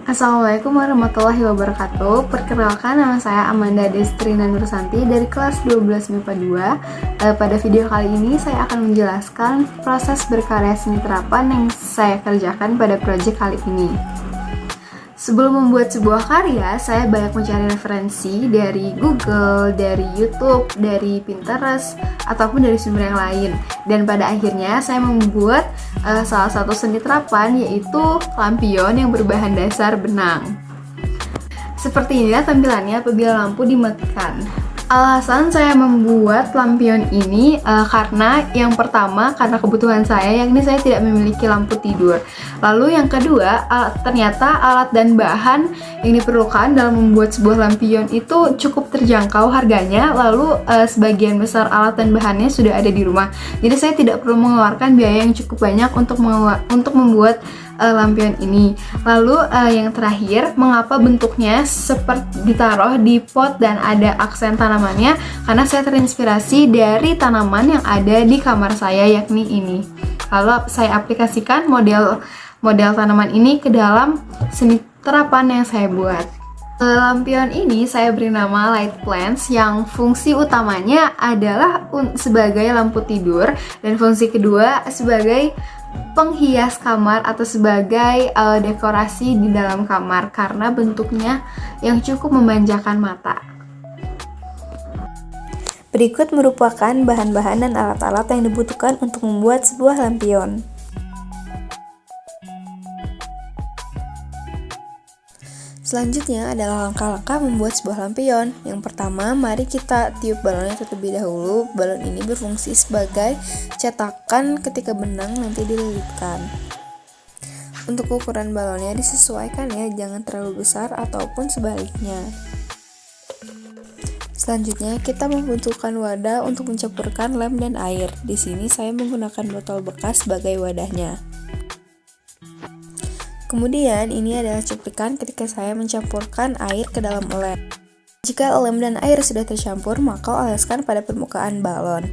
Assalamualaikum warahmatullahi wabarakatuh. Perkenalkan, nama saya Amanda Destrina Nursanti dari kelas 12 MIPA 2. Pada video kali ini saya akan menjelaskan proses berkarya seni terapan yang saya kerjakan pada proyek kali ini. Sebelum membuat sebuah karya, saya banyak mencari referensi dari Google, dari YouTube, dari Pinterest, ataupun dari sumber yang lain. Dan pada akhirnya saya membuat salah satu seni terapan, yaitu lampion yang berbahan dasar benang. Seperti inilah tampilannya apabila lampu dimatikan. Alasan saya membuat lampion ini karena yang pertama karena kebutuhan saya, yakni saya tidak memiliki lampu tidur. Lalu yang kedua, ternyata alat dan bahan yang diperlukan dalam membuat sebuah lampion itu cukup terjangkau harganya. Lalu sebagian besar alat dan bahannya sudah ada di rumah. Jadi saya tidak perlu mengeluarkan biaya yang cukup banyak untuk membuat lampion ini. Lalu yang terakhir, mengapa bentuknya seperti ditaruh di pot dan ada aksen tanamannya? Karena saya terinspirasi dari tanaman yang ada di kamar saya, yakni ini. Lalu saya aplikasikan model tanaman ini ke dalam seni terapan yang saya buat. Lampion ini saya beri nama light plants, yang fungsi utamanya adalah sebagai lampu tidur dan fungsi kedua sebagai penghias kamar atau sebagai dekorasi di dalam kamar karena bentuknya yang cukup memanjakan mata. Berikut merupakan bahan-bahan dan alat-alat yang dibutuhkan untuk membuat sebuah lampion. Selanjutnya adalah langkah-langkah membuat sebuah lampion. Yang pertama, mari kita tiup balonnya terlebih dahulu. Balon ini berfungsi sebagai cetakan ketika benang nanti dililitkan. Untuk ukuran balonnya disesuaikan ya, jangan terlalu besar ataupun sebaliknya. Selanjutnya, kita membutuhkan wadah untuk mencampurkan lem dan air. Di sini saya menggunakan botol bekas sebagai wadahnya. Kemudian ini adalah cuplikan ketika saya mencampurkan air ke dalam lem. Jika lem dan air sudah tercampur, maka oleskan pada permukaan balon.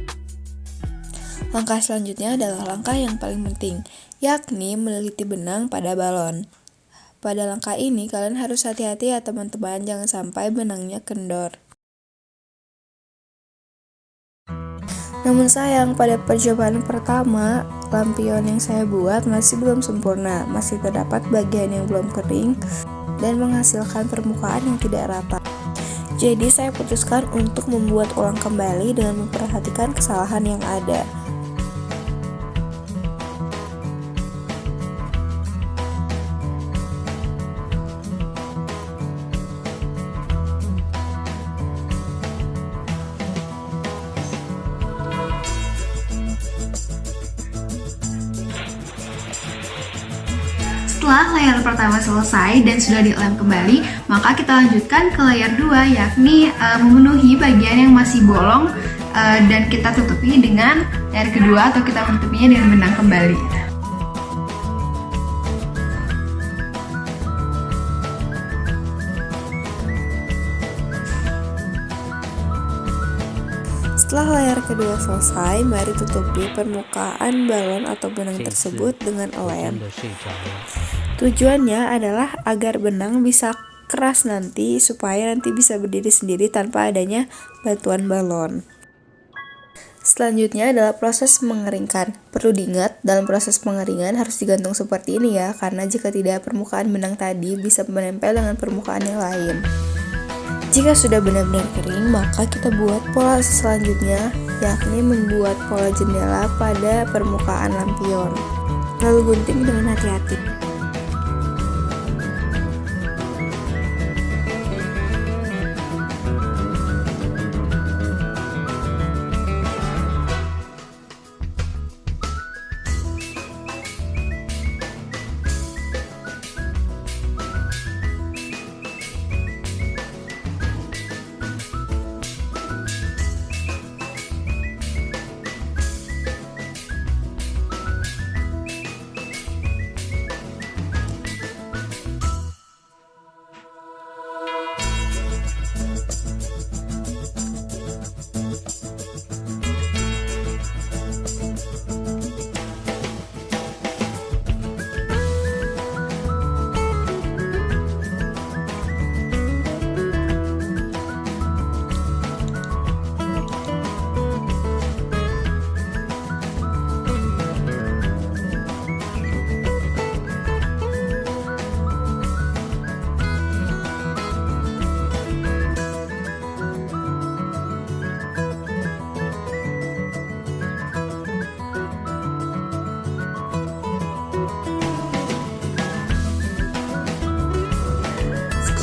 Langkah selanjutnya adalah langkah yang paling penting, yakni meneliti benang pada balon. Pada langkah ini kalian harus hati-hati ya teman-teman, jangan sampai benangnya kendor. Namun sayang, pada percobaan pertama, lampion yang saya buat masih belum sempurna, masih terdapat bagian yang belum kering dan menghasilkan permukaan yang tidak rata. Jadi saya putuskan untuk membuat ulang kembali dengan memperhatikan kesalahan yang ada. Setelah layer pertama selesai dan sudah dilem kembali, maka kita lanjutkan ke layer 2, yakni memenuhi bagian yang masih bolong dan kita tutupi dengan layer kedua atau kita menutupinya dengan benang kembali. Setelah layar kedua selesai, mari tutupi permukaan balon atau benang tersebut dengan lem. Tujuannya adalah agar benang bisa keras nanti, supaya nanti bisa berdiri sendiri tanpa adanya bantuan balon. Selanjutnya adalah proses mengeringkan. Perlu diingat, dalam proses pengeringan harus digantung seperti ini ya, karena jika tidak, permukaan benang tadi bisa menempel dengan permukaan yang lain. Jika sudah benar-benar kering, maka kita buat pola selanjutnya, yakni membuat pola jendela pada permukaan lampion. Lalu gunting dengan hati-hati.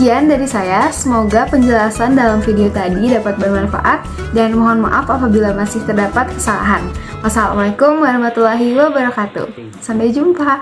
Sekian dari saya, semoga penjelasan dalam video tadi dapat bermanfaat dan mohon maaf apabila masih terdapat kesalahan. Wassalamualaikum warahmatullahi wabarakatuh. Sampai jumpa.